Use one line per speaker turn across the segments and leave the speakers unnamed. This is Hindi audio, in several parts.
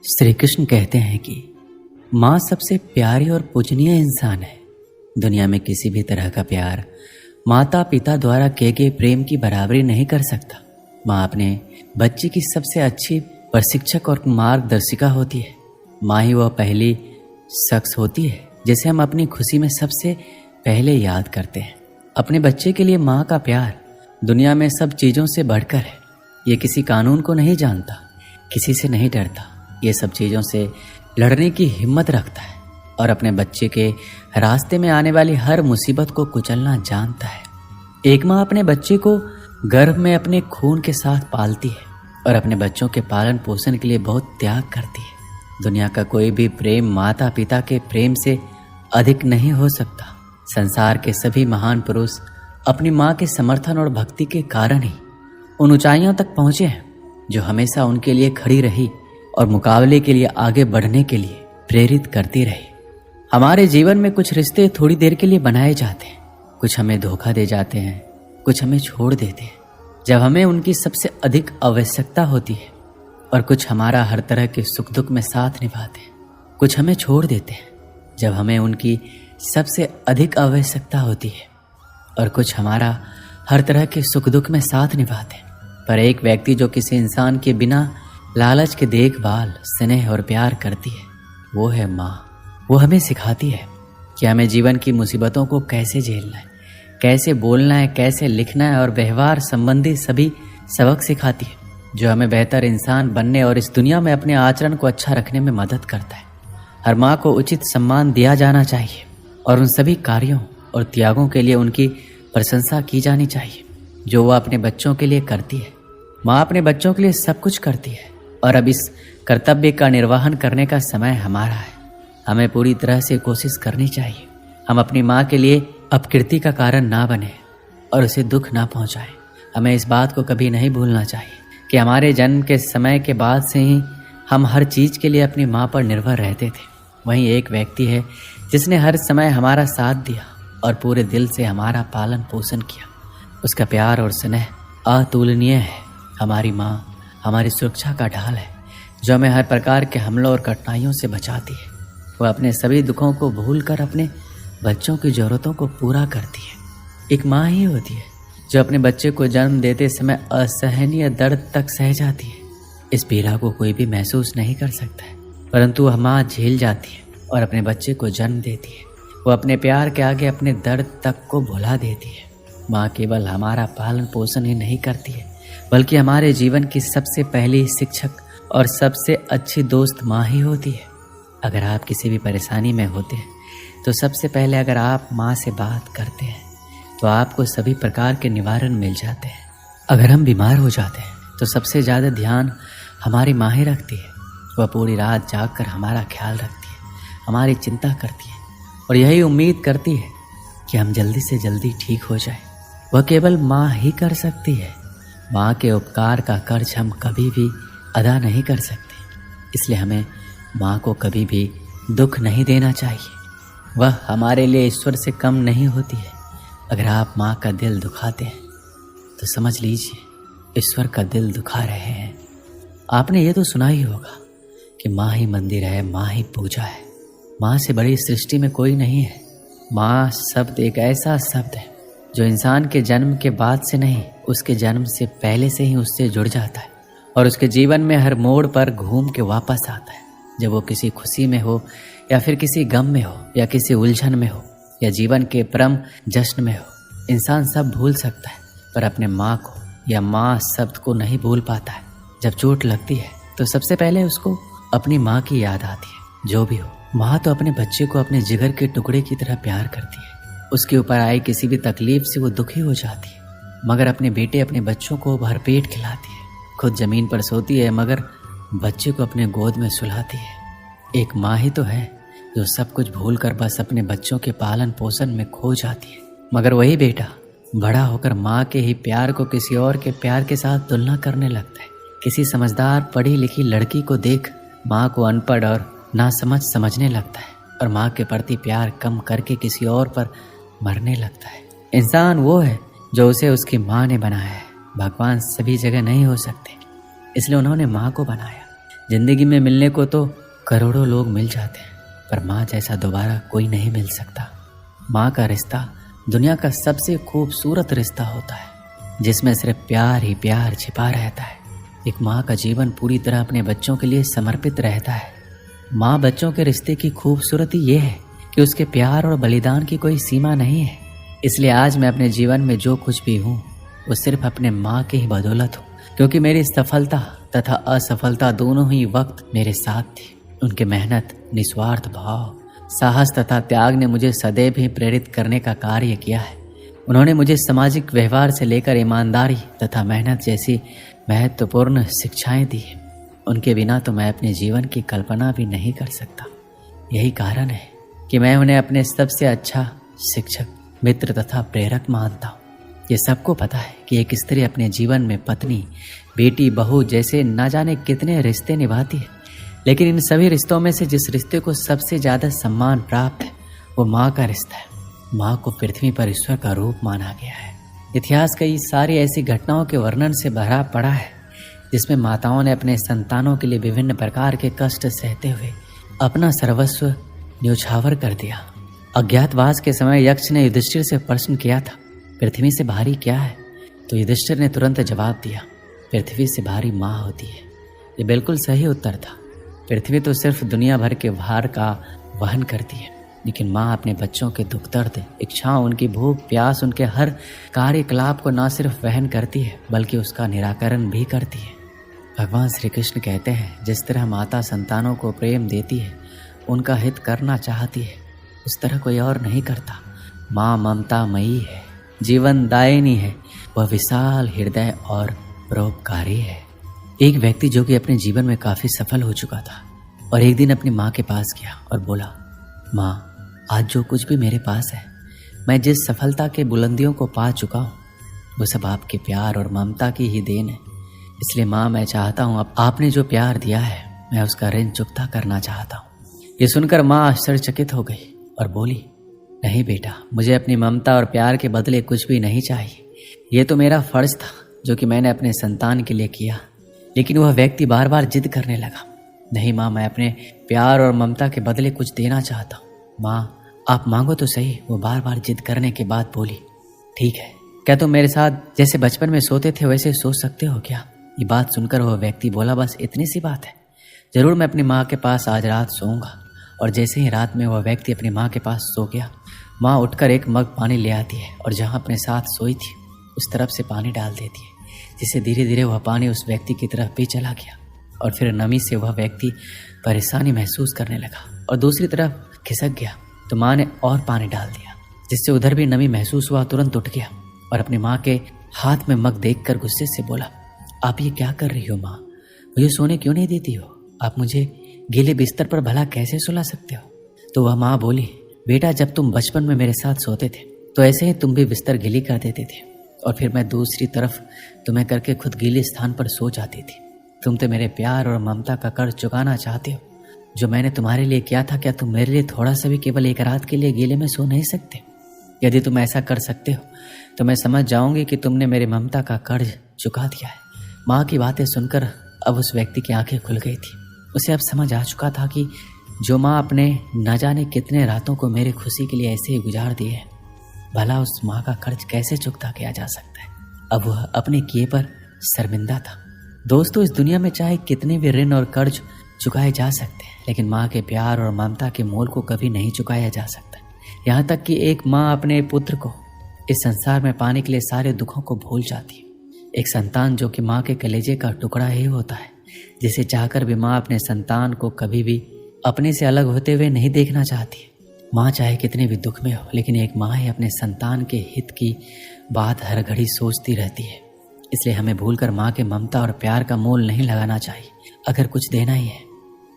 श्री कृष्ण कहते हैं कि माँ सबसे प्यारी और पूजनीय इंसान है। दुनिया में किसी भी तरह का प्यार माता पिता द्वारा किए गए प्रेम की बराबरी नहीं कर सकता। माँ अपने बच्चे की सबसे अच्छी प्रशिक्षक और मार्गदर्शिका होती है। माँ ही वह पहली शख्स होती है जिसे हम अपनी खुशी में सबसे पहले याद करते हैं। अपने बच्चे के लिए माँ का प्यार दुनिया में सब चीज़ों से बढ़कर है। ये किसी कानून को नहीं जानता, किसी से नहीं डरता, ये सब चीज़ों से लड़ने की हिम्मत रखता है और अपने बच्चे के रास्ते में आने वाली हर मुसीबत को कुचलना जानता है। एक माँ अपने बच्चे को गर्भ में अपने खून के साथ पालती है और अपने बच्चों के पालन पोषण के लिए बहुत त्याग करती है। दुनिया का कोई भी प्रेम माता पिता के प्रेम से अधिक नहीं हो सकता। संसार के सभी महान पुरुष अपनी माँ के समर्थन और भक्ति के कारण ही उन ऊंचाइयों तक पहुँचे हैं जो हमेशा उनके लिए खड़ी रही और मुकाबले के लिए आगे बढ़ने के लिए प्रेरित करती रही। हमारे जीवन में कुछ रिश्ते थोड़ी देर के लिए बनाए जाते हैं, कुछ हमें धोखा दे जाते हैं, कुछ हमें छोड़ देते हैं जब हमें उनकी सबसे अधिक आवश्यकता होती है, और कुछ हमारा हर तरह के सुख दुख में साथ निभाते हैं। कुछ हमें छोड़ देते हैं जब हमें उनकी सबसे अधिक आवश्यकता होती है, और कुछ हमारा हर तरह के सुख दुख में साथ निभाते हैं। पर एक व्यक्ति जो किसी इंसान के बिना लालच के देखभाल, स्नेह और प्यार करती है, वो है माँ। वो हमें सिखाती है कि हमें जीवन की मुसीबतों को कैसे झेलना है, कैसे बोलना है, कैसे लिखना है, और व्यवहार संबंधी सभी सबक सिखाती है जो हमें बेहतर इंसान बनने और इस दुनिया में अपने आचरण को अच्छा रखने में मदद करता है। हर माँ को उचित सम्मान दिया जाना चाहिए और उन सभी कार्यों और त्यागों के लिए उनकी प्रशंसा की जानी चाहिए जो वह अपने बच्चों के लिए करती है। माँ अपने बच्चों के लिए सब कुछ करती है और अब इस कर्तव्य का निर्वहन करने का समय हमारा है। हमें पूरी तरह से कोशिश करनी चाहिए। हम अपनी माँ के लिए अपकीर्ति का कारण ना बने और उसे दुख ना पहुँचाएं। हमें इस बात को कभी नहीं भूलना चाहिए कि हमारे जन्म के समय के बाद से ही हम हर चीज़ के लिए अपनी माँ पर निर्भर रहते थे। वहीं एक व्यक्ति है जिसने हर समय हमारा साथ दिया और पूरे दिल से हमारा पालन पोषण किया। उसका प्यार और स्नेह अतुलनीय है। हमारी माँ हमारी सुरक्षा का ढाल है जो हमें हर प्रकार के हमलों और कठिनाइयों से बचाती है। वह अपने सभी दुखों को भूलकर अपने बच्चों की ज़रूरतों को पूरा करती है। एक माँ ही होती है जो अपने बच्चे को जन्म देते समय असहनीय दर्द तक सह जाती है। इस पीड़ा को कोई भी महसूस नहीं कर सकता है, परंतु वह माँ झेल जाती है और अपने बच्चे को जन्म देती है। वो अपने प्यार के आगे अपने दर्द तक को भुला देती है। माँ केवल हमारा पालन पोषण ही नहीं करती है बल्कि हमारे जीवन की सबसे पहली शिक्षक और सबसे अच्छी दोस्त माँ ही होती है। अगर आप किसी भी परेशानी में होते हैं तो सबसे पहले अगर आप माँ से बात करते हैं तो आपको सभी प्रकार के निवारण मिल जाते हैं। अगर हम बीमार हो जाते हैं तो सबसे ज़्यादा ध्यान हमारी माँ ही रखती है। वह पूरी रात जाग कर हमारा ख्याल रखती है, हमारी चिंता करती है और यही उम्मीद करती है कि हम जल्दी से जल्दी ठीक हो जाए। वह केवल माँ ही कर सकती है। माँ के उपकार का कर्ज हम कभी भी अदा नहीं कर सकते, इसलिए हमें माँ को कभी भी दुख नहीं देना चाहिए। वह हमारे लिए ईश्वर से कम नहीं होती है। अगर आप माँ का दिल दुखाते हैं तो समझ लीजिए ईश्वर का दिल दुखा रहे हैं। आपने ये तो सुना ही होगा कि माँ ही मंदिर है, माँ ही पूजा है, माँ से बड़ी सृष्टि में कोई नहीं है। माँ शब्द एक ऐसा शब्द है जो इंसान के जन्म के बाद से नहीं, उसके जन्म से पहले से ही उससे जुड़ जाता है और उसके जीवन में हर मोड़ पर घूम के वापस आता है। जब वो किसी खुशी में हो या फिर किसी गम में हो या किसी उलझन में हो या जीवन के परम जश्न में हो, इंसान सब भूल सकता है पर अपने माँ को या माँ शब्द को नहीं भूल पाता है। जब चोट लगती है तो सबसे पहले उसको अपनी माँ की याद आती है। जो भी हो, माँ तो अपने बच्चे को अपने जिगर के टुकड़े की तरह प्यार करती है। उसके ऊपर आई किसी भी तकलीफ से वो दुखी हो जाती है, मगर अपने बेटे अपने बच्चों को भरपेट खिलाती है। खुद जमीन पर सोती है मगर बच्चे को अपने गोद में सुलाती है। एक माँ ही तो है जो सब कुछ भूलकर बस अपने बच्चों के पालन पोषण में खो जाती है। मगर वही बेटा बड़ा होकर माँ के ही प्यार को किसी और के प्यार के साथ तुलना करने लगता है। किसी समझदार पढ़ी लिखी लड़की को देख माँ को अनपढ़ और नासमझ समझने लगता है और माँ के प्रति प्यार कम करके किसी और पर मरने लगता है। इंसान वो है जो उसे उसकी माँ ने बनाया है। भगवान सभी जगह नहीं हो सकते, इसलिए उन्होंने माँ को बनाया जिंदगी में मिलने को तो करोड़ों लोग मिल जाते हैं, पर माँ जैसा दोबारा कोई नहीं मिल सकता। माँ का रिश्ता दुनिया का सबसे खूबसूरत रिश्ता होता है, जिसमें सिर्फ प्यार ही प्यार छिपा रहता है। एक माँ का जीवन पूरी तरह अपने बच्चों के लिए समर्पित रहता है। माँ बच्चों के रिश्ते की खूबसूरती ये है कि उसके प्यार और बलिदान की कोई सीमा नहीं है। इसलिए आज मैं अपने जीवन में जो कुछ भी हूँ वो सिर्फ अपने माँ की ही बदौलत हूँ, क्योंकि मेरी सफलता तथा असफलता दोनों ही वक्त मेरे साथ थी। उनके मेहनत, निस्वार्थ भाव, साहस तथा त्याग ने मुझे सदैव ही प्रेरित करने का कार्य किया है। उन्होंने मुझे सामाजिक व्यवहार से लेकर ईमानदारी तथा मेहनत जैसी महत्वपूर्ण शिक्षाएं दी हैं। उनके बिना तो मैं अपने जीवन की कल्पना भी नहीं कर सकता। यही कारण है कि मैं उन्हें अपने सबसे अच्छा शिक्षक, मित्र तथा प्रेरक मानता हूँ। ये सबको पता है कि एक स्त्री अपने जीवन में पत्नी, बेटी, बहू जैसे न जाने कितने रिश्ते निभाती है, लेकिन इन सभी रिश्तों में से जिस रिश्ते को सबसे ज़्यादा सम्मान प्राप्त है वो माँ का रिश्ता है। माँ को पृथ्वी पर ईश्वर का रूप माना गया है। इतिहास कई सारी ऐसी घटनाओं के वर्णन से भरा पड़ा है जिसमें माताओं ने अपने संतानों के लिए विभिन्न प्रकार के कष्ट सहते हुए अपना सर्वस्व न्यौछावर कर दिया। अज्ञातवास के समय यक्ष ने युधिष्ठिर से प्रश्न किया था, पृथ्वी से भारी क्या है? तो युधिष्ठिर ने तुरंत जवाब दिया, पृथ्वी से भारी माँ होती है। ये बिल्कुल सही उत्तर था। पृथ्वी तो सिर्फ दुनिया भर के भार का वहन करती है, लेकिन माँ अपने बच्चों के दुख दर्द, इच्छाओं, उनकी भूख प्यास, उनके हर कार्यकलाप को न सिर्फ वहन करती है बल्कि उसका निराकरण भी करती है। भगवान श्री कृष्ण कहते हैं, जिस तरह माता संतानों को प्रेम देती है, उनका हित करना चाहती है, उस तरह कोई और नहीं करता। माँ ममतामयी है, जीवन दायिनी है, वह विशाल हृदय और परोपकारी है। एक व्यक्ति जो कि अपने जीवन में काफी सफल हो चुका था और एक दिन अपनी माँ के पास गया और बोला, माँ, आज जो कुछ भी मेरे पास है, मैं जिस सफलता के बुलंदियों को पा चुका हूँ, वो सब आपके प्यार और ममता की ही देन है। इसलिए माँ, मैं चाहता हूँ अब आपने जो प्यार दिया है, मैं उसका ऋण चुकता करना चाहता हूँ। ये सुनकर माँ आश्चर्यचकित हो गई और बोली, नहीं बेटा, मुझे अपनी ममता और प्यार के बदले कुछ भी नहीं चाहिए। ये तो मेरा फर्ज था जो कि मैंने अपने संतान के लिए किया। लेकिन वह व्यक्ति बार बार जिद करने लगा, नहीं माँ, मैं अपने प्यार और ममता के बदले कुछ देना चाहता हूँ। माँ, आप मांगो तो सही। वो बार बार जिद करने के बाद बोली, ठीक है, क्या तुम मेरे साथ जैसे बचपन में सोते थे वैसे सो सकते हो क्या? ये बात सुनकर वह व्यक्ति बोला, बस इतनी सी बात है, जरूर मैं अपनी माँ के पास आज रात सोऊंगा। और जैसे ही रात में वह व्यक्ति अपनी माँ के पास सो गया, माँ उठकर एक मग पानी ले आती है और जहाँ अपने साथ सोई थी उस तरफ से पानी डाल देती है, जिससे धीरे धीरे वह पानी उस व्यक्ति की तरफ भी चला गया और फिर नमी से वह व्यक्ति परेशानी महसूस करने लगा और दूसरी तरफ खिसक गया। तो माँ ने और पानी डाल दिया, जिससे उधर भी नमी महसूस हुआ। तुरंत उठ गया और अपनी माँ के हाथ में मग देखकर गुस्से से बोला, आप ये क्या कर रही हो माँ? मुझे सोने क्यों नहीं देती हो? आप मुझे गीले बिस्तर पर भला कैसे सुला सकते हो? तो वह माँ बोली, बेटा, जब तुम बचपन में मेरे साथ सोते थे तो ऐसे ही तुम भी बिस्तर गीली कर देते थे और फिर मैं दूसरी तरफ तुम्हें करके खुद गीले स्थान पर सो जाती थी। तुम तो मेरे प्यार और ममता का कर्ज चुकाना चाहते हो जो मैंने तुम्हारे लिए किया था। क्या तुम मेरे लिए थोड़ा सा भी केवल एक रात के लिए गीले में सो नहीं सकते? यदि तुम ऐसा कर सकते हो तो मैं समझ जाऊंगी कि तुमने मेरी ममता का कर्ज चुका दिया है। माँ की बातें सुनकर अब उस व्यक्ति की आंखें खुल गई थी। उसे अब समझ आ चुका था कि जो माँ अपने न जाने कितने रातों को मेरी खुशी के लिए ऐसे ही गुजार दी है, भला उस माँ का कर्ज कैसे चुकता किया जा सकता है। अब वह अपने किए पर शर्मिंदा था। दोस्तों, इस दुनिया में चाहे कितने भी ऋण और कर्ज चुकाए जा सकते हैं, लेकिन माँ के प्यार और ममता के मोल को कभी नहीं चुकाया जा सकता। यहाँ तक कि एक माँ अपने पुत्र को इस संसार में पाने के लिए सारे दुखों को भूल जाती है। एक संतान जो कि माँ के कलेजे का टुकड़ा ही होता है, जिसे चाहकर भी माँ अपने संतान को कभी भी अपने से अलग होते हुए नहीं देखना चाहती है। माँ चाहे कितने भी दुख में हो, लेकिन एक माँ ही अपने संतान के हित की बात हर घड़ी सोचती रहती है। इसलिए हमें भूलकर माँ के ममता और प्यार का मोल नहीं लगाना चाहिए। अगर कुछ देना ही है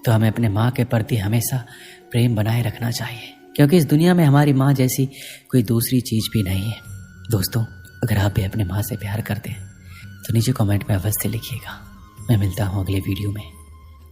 तो हमें अपने माँ के प्रति हमेशा प्रेम बनाए रखना चाहिए, क्योंकि इस दुनिया में हमारी माँ जैसी कोई दूसरी चीज़ भी नहीं है। दोस्तों, अगर आप भी अपने माँ से प्यार करते हैं तो नीचे कमेंट में अवश्य लिखिएगा। मैं मिलता हूँ अगले वीडियो में।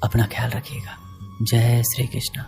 अपना ख्याल रखिएगा। जय श्री कृष्ण।